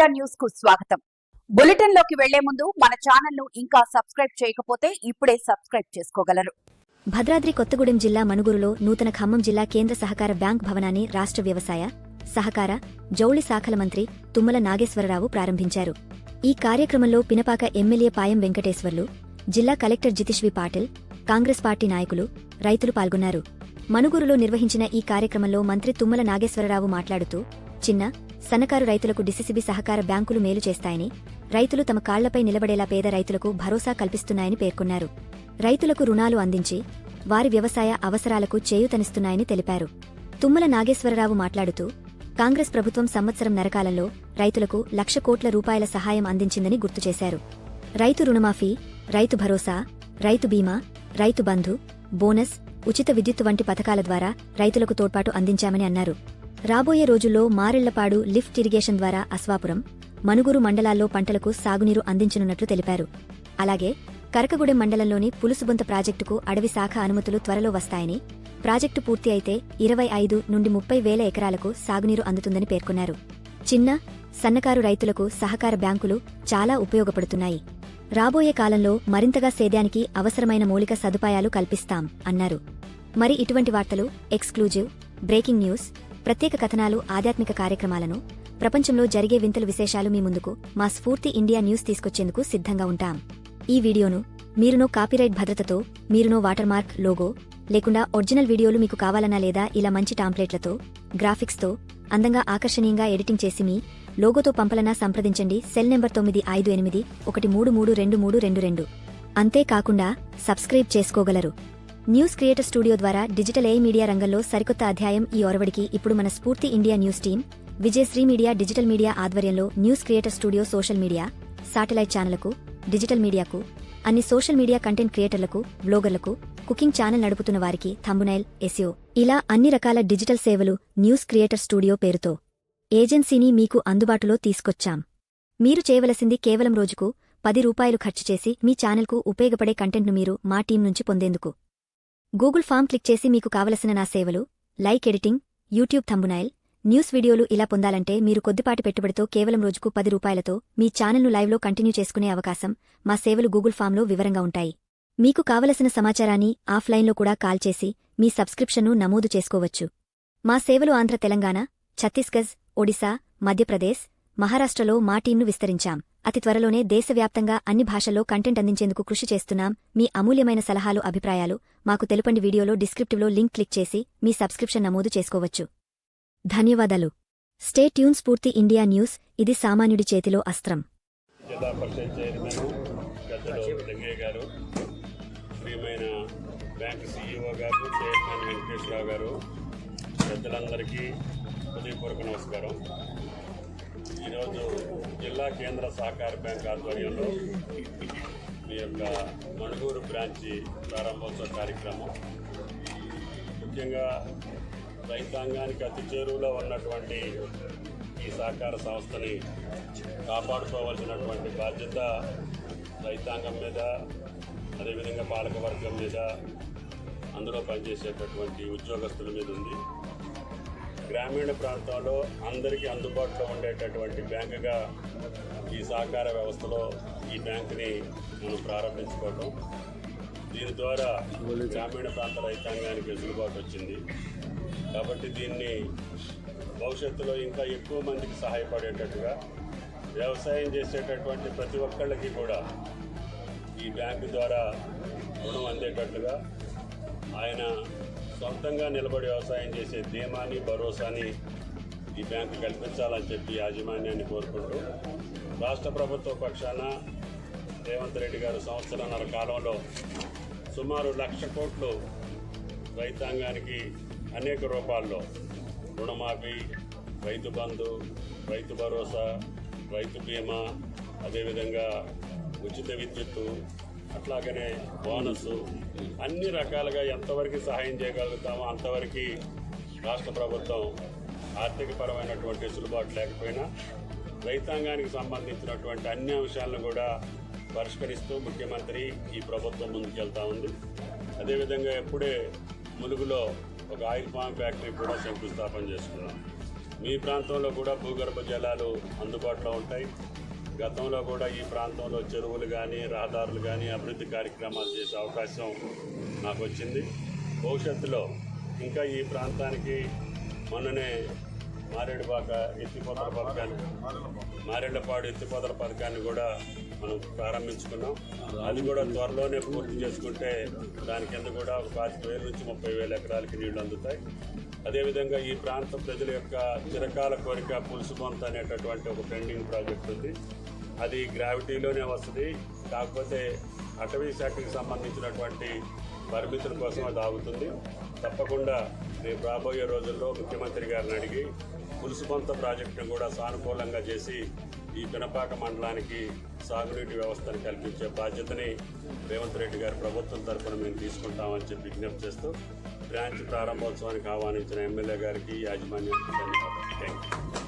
India news కు స్వాగతం. Bulletin లోకి వెళ్లే ముందు మన ఛానల్ ను ఇంకా సబ్స్క్రైబ్ చేయకపోతే ఇప్పుడే సబ్స్క్రైబ్ చేసుకోగలరు. భద్రాద్రి కొత్తగూడెం జిల్లా మణుగూరులో నూతన ఖమ్మం జిల్లా కేంద్ర సహకార బ్యాంక్ భవనాన్ని రాష్ట్ర వ్యవసాయ, సహకార, జౌళి శాఖల మంత్రి తుమ్మల నాగేశ్వరరావు ప్రారంభించారు. ఈ కార్యక్రమంలో పినపాక ఎమ్మెల్యే పాయం వెంకటేశ్వర్లు, జిల్లా కలెక్టర్ జితిష్వి పాటిల్, కాంగ్రెస్ పార్టీ నాయకులు, రైతులు పాల్గొన్నారు. మణుగూరులో నిర్వహించిన ఈ కార్యక్రమంలో మంత్రి తుమ్మల నాగేశ్వరరావు మాట్లాడుతూ, చిన్న, సన్నకారు రైతులకు డిసిసిబి సహకార బ్యాంకులు మేలు చేస్తాయని, రైతులు తమ కాళ్లపై నిలబడేలా పేద రైతులకు భరోసా కల్పిస్తున్నాయని పేర్కొన్నారు. రైతులకు రుణాలు అందించి వారి వ్యవసాయ అవసరాలకు చేయూతనిస్తున్నాయని తెలిపారు. తుమ్మల నాగేశ్వరరావు మాట్లాడుతూ, కాంగ్రెస్ ప్రభుత్వం సంవత్సరం నరకాలంలో రైతులకు 1,00,000 కోట్ల రూపాయల సహాయం అందించిందని గుర్తు చేశారు. రైతు రుణమాఫీ, రైతు భరోసా, రైతు బీమా, రైతు బంధు, బోనస్, ఉచిత విద్యుత్తు వంటి పథకాల ద్వారా రైతులకు తోడ్పాటు అందించామని అన్నారు. రాబోయే రోజుల్లో మారెళ్లపాడు లిఫ్ట్ ఇరిగేషన్ ద్వారా అస్వాపురం, మణుగూరు మండలాల్లో పంటలకు సాగునీరు అందించనున్నట్లు తెలిపారు. అలాగే కరకగూడెం మండలంలోని పులుసుబొంత ప్రాజెక్టుకు అడవి శాఖ అనుమతులు త్వరలో వస్తాయని, ప్రాజెక్టు పూర్తి అయితే 25 నుండి 30 వేల ఎకరాలకు సాగునీరు అందుతుందని పేర్కొన్నారు. చిన్న, సన్నకారు రైతులకు సహకార బ్యాంకులు చాలా ఉపయోగపడుతున్నాయి. రాబోయే కాలంలో మరింతగా సేద్యానికి అవసరమైన మౌలిక సదుపాయాలు కల్పిస్తాం అన్నారు. మరి ఇటువంటి వార్తలు, ఎక్స్క్లూజివ్, బ్రేకింగ్ న్యూస్, ప్రత్యేక కథనాలు, ఆధ్యాత్మిక కార్యక్రమాలను, ప్రపంచంలో జరిగే వింతలు విశేషాలు మీ ముందుకు మా స్ఫూర్తి ఇండియా న్యూస్ తీసుకొచ్చేందుకు సిద్ధంగా ఉంటాం. ఈ వీడియోను మీరునో కాపీరైట్ భద్రతతో, మీరునో వాటర్మార్క్, లోగో లేకుండా ఒరిజినల్ వీడియోలు మీకు కావాలన్నా లేదా ఇలా మంచి టాంప్లెట్లతో, గ్రాఫిక్స్తో అందంగా ఆకర్షణీయంగా ఎడిటింగ్ చేసి మీ లోగోతో పంపలన్నా సంప్రదించండి. Cell number 9581323222. అంతేకాకుండా సబ్స్క్రైబ్ చేసుకోగలరు. న్యూస్ క్రియేటర్ స్టూడియో ద్వారా డిజిటల్ ఏఐ మీడియా రంగంలో సరికొత్త అధ్యాయం. ఈ ఒరవడికి ఇప్పుడు మన స్ఫూర్తి India news team, Vijayasri media digital media ఆధ్వర్యంలో news creator studio social media, satellite ఛానళ్లకు, డిజిటల్ మీడియాకు, అన్ని సోషల్ మీడియా కంటెంట్ క్రియేటర్లకు, బ్లోగర్లకు, కుకింగ్ ఛానల్ నడుపుతున్న వారికి థంబ్నెయిల్, ఎస్ఈఓ ఇలా అన్ని రకాల డిజిటల్ సేవలు న్యూస్ క్రియేటర్ స్టూడియో పేరుతో ఏజెన్సీని మీకు అందుబాటులో తీసుకొచ్చాం. మీరు చేయవలసింది కేవలం రోజుకు 10 రూపాయలు ఖర్చు చేసి మీ ఛానల్కు ఉపయోగపడే కంటెంట్ను మీరు మా టీం నుంచి పొందేందుకు గూగుల్ ఫామ్ క్లిక్ చేసి మీకు కావలసిన నా సేవలు, like editing, YouTube thumbnail, news వీడియోలు ఇలా పొందాలంటే మీరు కొద్దిపాటి పెట్టుబడితో కేవలం రోజుకు 10 రూపాయలతో మీ ఛానల్ను లైవ్లో కంటిన్యూ చేసుకునే అవకాశం. మా సేవలు గూగుల్ ఫామ్లో వివరంగా ఉంటాయి. మీకు కావలసిన సమాచారాన్ని ఆఫ్లైన్లో కూడా కాల్ చేసి మీ సబ్స్క్రిప్షన్ను నమోదు చేసుకోవచ్చు. మా సేవలు ఆంధ్ర, తెలంగాణ, ఛత్తీస్గఢ్, ఒడిశా, మధ్యప్రదేశ్, మహారాష్ట్రలో మా టీంను విస్తరించాం. అతి త్వరలోనే దేశవ్యాప్తంగా అన్ని భాషల్లో కంటెంట్ అందించేందుకు కృషి చేస్తున్నాం. మీ అమూల్యమైన సలహాలు, అభిప్రాయాలు మాకు తెలుపండి. వీడియోలో డిస్క్రిప్టివ్లో లింక్ క్లిక్ చేసి మీ సబ్స్క్రిప్షన్ నమోదు చేసుకోవచ్చు. ధన్యవాదాలు. Stay tune. స్ఫూర్తి ఇండియా న్యూస్, ఇది సామాన్యుడి చేతిలో అస్త్రం. జిల్లా పరిషత్ చైర్మన్ పెద్దలు లింగయ్య గారు, ప్రియమైన బ్యాంక్ సీఈఓ గారు, చైర్మన్ వెంకటేశ్వరరావు గారు, పెద్దలందరికీ హృదయపూర్వక నమస్కారం. ఈరోజు జిల్లా కేంద్ర సహకార బ్యాంక్ ఆధ్వర్యంలో మీ యొక్క మణుగూరు బ్రాంచి ప్రారంభోత్సవ కార్యక్రమం. ముఖ్యంగా రైతాంగానికి అతి చేరువలో ఉన్నటువంటి ఈ సహకార సంస్థని కాపాడుకోవాల్సినటువంటి బాధ్యత రైతాంగం మీద, అదేవిధంగా పాలకవర్గం మీద, అందులో పనిచేసేటటువంటి ఉద్యోగస్తుల మీద ఉంది. గ్రామీణ ప్రాంతాల్లో అందరికీ అందుబాటులో ఉండేటటువంటి బ్యాంకుగా ఈ సహకార వ్యవస్థలో ఈ బ్యాంకుని మనం ప్రారంభించుకోవటం, దీని ద్వారా గ్రామీణ ప్రాంత రైతాంగానికి వెసులుబాటు వచ్చింది. కాబట్టి దీన్ని భవిష్యత్తులో ఇంకా ఎక్కువ మందికి సహాయపడేటట్టుగా, వ్యవసాయం చేసేటటువంటి ప్రతి ఒక్కళ్ళకి కూడా ఈ బ్యాంకు ద్వారా రుణం అందేటట్లుగా, ఆయన సొంతంగా నిలబడి వ్యవసాయం చేసే ధీమాని, భరోసాని ఈ బ్యాంకు కల్పించాలని చెప్పి యాజమాన్యాన్ని కోరుకుంటూ, రాష్ట్ర ప్రభుత్వ పక్షాన రేవంత్ రెడ్డి గారు సంవత్సరాన్నర కాలంలో సుమారు 1,00,000 కోట్లు రైతాంగానికి అనేక రూపాల్లో రుణమాఫీ, రైతు బంధు, రైతు భరోసా, రైతు బీమా, అదేవిధంగా ఉచిత విద్యుత్తు, అట్లాగనే బోనస్, అన్ని రకాలుగా ఎంతవరకు సహాయం చేయగలుగుతామో అంతవరకు రాష్ట్ర ప్రభుత్వం ఆర్థికపరమైనటువంటి వెసులుబాటు లేకపోయినా రైతాంగానికి సంబంధించినటువంటి అన్ని అంశాలను కూడా పరిష్కరిస్తూ ముఖ్యమంత్రి, ఈ ప్రభుత్వం ముందుకెళ్తా ఉంది. అదేవిధంగా ఎప్పుడే ములుగులో ఒక ఆయిల్ పామ్ ఫ్యాక్టరీ కూడా శంకుస్థాపన చేసుకున్నాం. మీ ప్రాంతంలో కూడా భూగర్భ జలాలు అందుబాటులో ఉంటాయి. గతంలో కూడా ఈ ప్రాంతంలో చెరువులు కానీ రహదారులు కానీ అభివృద్ధి కార్యక్రమాలు చేసే అవకాశం నాకు వచ్చింది. భవిష్యత్తులో ఇంకా ఈ ప్రాంతానికి మొన్ననే మారేళ్లపాడు ఎత్తిపోతల పథకాన్ని కూడా మనం ప్రారంభించుకున్నాం. అది కూడా త్వరలోనే పూర్తి చేసుకుంటే దాని కింద కూడా 25,000 నుంచి 30,000 ఎకరాలకి నీళ్లు అందుతాయి. అదేవిధంగా ఈ ప్రాంత ప్రజల యొక్క చిరకాల కోరిక పులుసుకొంత అనేటటువంటి ఒక పెండింగ్ ప్రాజెక్ట్ ఉంది. అది గ్రావిటీలోనే వస్తుంది. కాకపోతే అటవీ శాఖకి సంబంధించినటువంటి పరిమితుల కోసం అది ఆగుతుంది. తప్పకుండా రేపు రాబోయే రోజుల్లో ముఖ్యమంత్రి గారిని అడిగి పులుసుకొంత ప్రాజెక్టును కూడా సానుకూలంగా చేసి ఈ పినపాక మండలానికి సాగునీటి వ్యవస్థను కల్పించే బాధ్యతని రేవంత్ రెడ్డి గారి ప్రభుత్వం తరఫున మేము తీసుకుంటామని చెప్పి విజ్ఞప్తి చేస్తూ బ్రాంచ్ ప్రారంభోత్సవానికి ఆహ్వానించిన ఎమ్మెల్యే గారికి యాజమాన్యానికి ధన్యవాదాలు. Thank you.